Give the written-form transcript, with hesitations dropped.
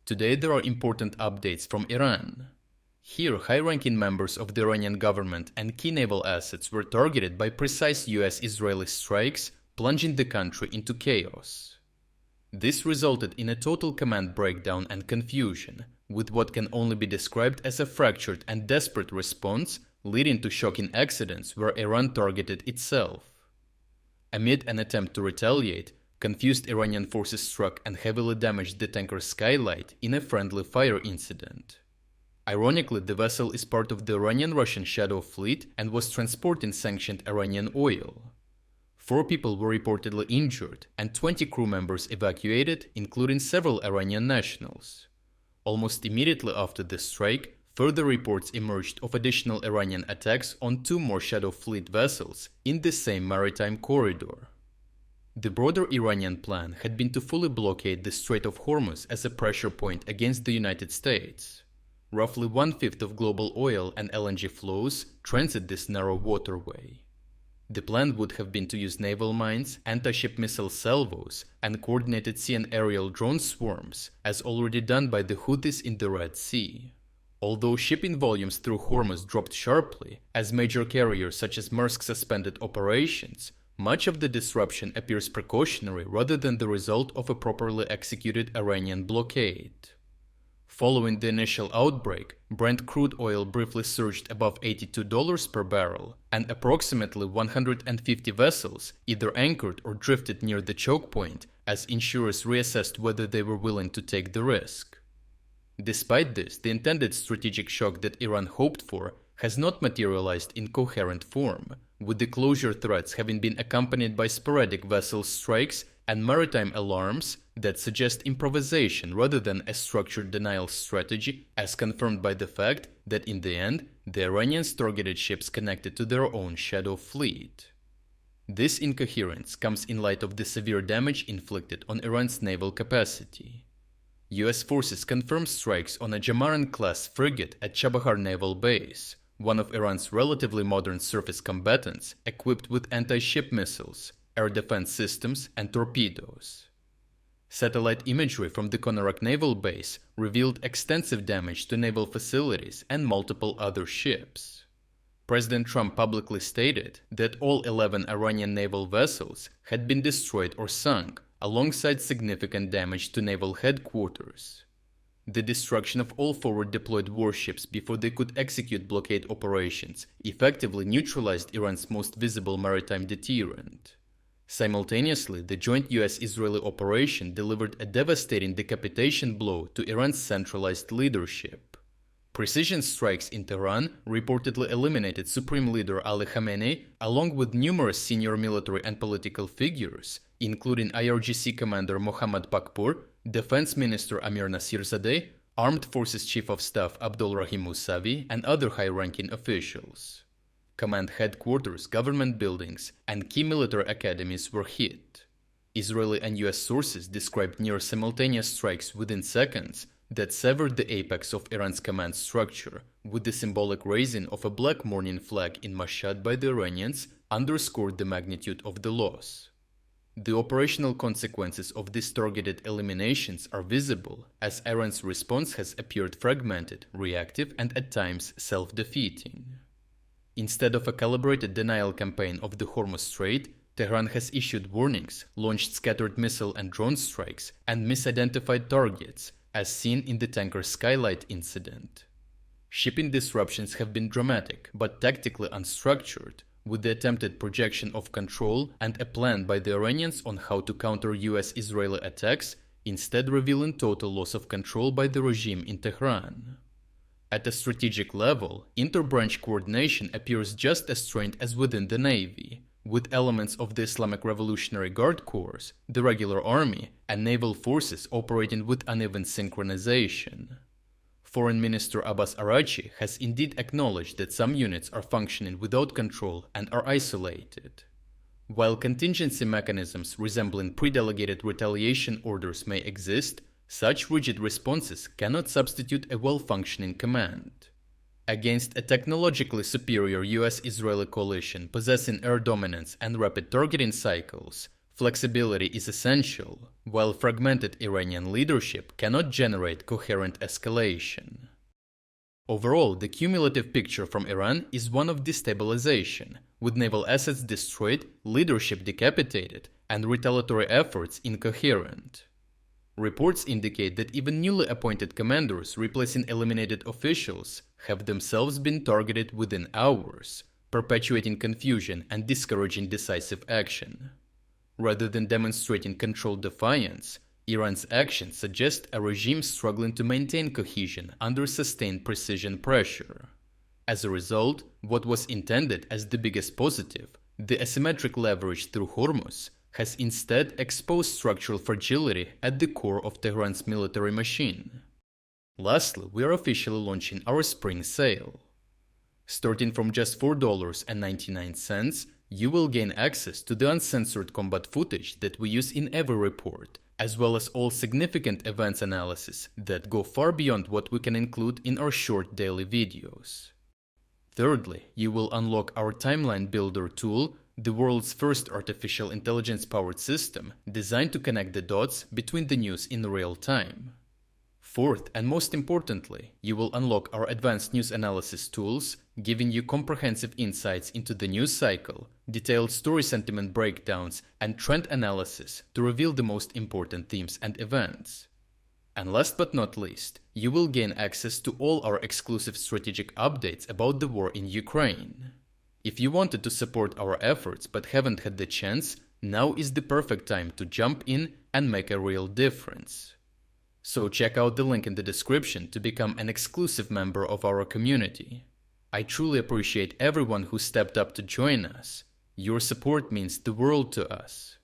Today there are important updates from Iran. Here, high-ranking members of the Iranian government and key naval assets were targeted by precise US-Israeli strikes, plunging the country into chaos. This resulted in a total command breakdown and confusion, with what can only be described as a fractured and desperate response, leading to shocking accidents where Iran targeted itself. Amid an attempt to retaliate, confused Iranian forces struck and heavily damaged the tanker Skylight in a friendly fire incident. Ironically, the vessel is part of the Iranian-Russian shadow fleet and was transporting sanctioned Iranian oil. 4 people were reportedly injured and 20 crew members evacuated, including several Iranian nationals. Almost immediately after the strike, further reports emerged of additional Iranian attacks on 2 more shadow fleet vessels in the same maritime corridor. The broader Iranian plan had been to fully blockade the Strait of Hormuz as a pressure point against the United States. Roughly 1/5 of global oil and LNG flows transit this narrow waterway. The plan would have been to use naval mines, anti-ship missile salvos, and coordinated sea and aerial drone swarms, as already done by the Houthis in the Red Sea. Although shipping volumes through Hormuz dropped sharply, as major carriers such as Maersk suspended operations, much of the disruption appears precautionary rather than the result of a properly executed Iranian blockade. Following the initial outbreak, Brent crude oil briefly surged above $82 per barrel, and approximately 150 vessels either anchored or drifted near the choke point as insurers reassessed whether they were willing to take the risk. Despite this, the intended strategic shock that Iran hoped for has not materialized in coherent form, with the closure threats having been accompanied by sporadic vessel strikes and maritime alarms that suggest improvisation rather than a structured denial strategy, as confirmed by the fact that in the end, the Iranians targeted ships connected to their own shadow fleet. This incoherence comes in light of the severe damage inflicted on Iran's naval capacity. US forces confirmed strikes on a Jamaran-class frigate at Chabahar Naval Base, one of Iran's relatively modern surface combatants equipped with anti-ship missiles, air defense systems, and torpedoes. Satellite imagery from the Konarak Naval Base revealed extensive damage to naval facilities and multiple other ships. President Trump publicly stated that all 11 Iranian naval vessels had been destroyed or sunk, alongside significant damage to naval headquarters. The destruction of all forward-deployed warships before they could execute blockade operations effectively neutralized Iran's most visible maritime deterrent. Simultaneously, the joint US-Israeli operation delivered a devastating decapitation blow to Iran's centralized leadership. Precision strikes in Tehran reportedly eliminated Supreme Leader Ali Khamenei along with numerous senior military and political figures, including IRGC Commander Mohammad Pakpor, Defense Minister Amir Nasirzadeh, Armed Forces Chief of Staff Abdul Rahim Mousavi, and other high-ranking officials. Command headquarters, government buildings, and key military academies were hit. Israeli and US sources described near-simultaneous strikes within seconds that severed the apex of Iran's command structure, with the symbolic raising of a black mourning flag in Mashhad by the Iranians underscored the magnitude of the loss. The operational consequences of these targeted eliminations are visible, as Iran's response has appeared fragmented, reactive, and at times self-defeating. Instead of a calibrated denial campaign of the Hormuz Strait, Tehran has issued warnings, launched scattered missile and drone strikes, and misidentified targets, as seen in the tanker Skylight incident. Shipping disruptions have been dramatic, but tactically unstructured, with the attempted projection of control and a plan by the Iranians on how to counter US-Israeli attacks, instead revealing total loss of control by the regime in Tehran. At a strategic level, inter-branch coordination appears just as strained as within the Navy, with elements of the Islamic Revolutionary Guard Corps, the regular army, and naval forces operating with uneven synchronization. Foreign Minister Abbas Araghchi has indeed acknowledged that some units are functioning without control and are isolated. While contingency mechanisms resembling pre-delegated retaliation orders may exist, such rigid responses cannot substitute a well-functioning command. Against a technologically superior US-Israeli coalition possessing air dominance and rapid targeting cycles, Flexibility is essential, while fragmented Iranian leadership cannot generate coherent escalation. Overall, the cumulative picture from Iran is one of destabilization, with naval assets destroyed, leadership decapitated, and retaliatory efforts incoherent. Reports indicate that even newly appointed commanders replacing eliminated officials have themselves been targeted within hours, perpetuating confusion and discouraging decisive action. Rather than demonstrating controlled defiance, Iran's actions suggest a regime struggling to maintain cohesion under sustained precision pressure. As a result, what was intended as the biggest positive, the asymmetric leverage through Hormuz, has instead exposed structural fragility at the core of Tehran's military machine. Lastly, we are officially launching our spring sale. Starting from just $4.99, you will gain access to the uncensored combat footage that we use in every report, as well as all significant events analysis that go far beyond what we can include in our short daily videos. Thirdly, you will unlock our timeline builder tool, the world's first artificial intelligence-powered system designed to connect the dots between the news in real time. Fourth, and most importantly, you will unlock our advanced news analysis tools, giving you comprehensive insights into the news cycle, detailed story sentiment breakdowns, and trend analysis to reveal the most important themes and events. And last but not least, you will gain access to all our exclusive strategic updates about the war in Ukraine. If you wanted to support our efforts but haven't had the chance, now is the perfect time to jump in and make a real difference. So check out the link in the description to become an exclusive member of our community. I truly appreciate everyone who stepped up to join us. Your support means the world to us.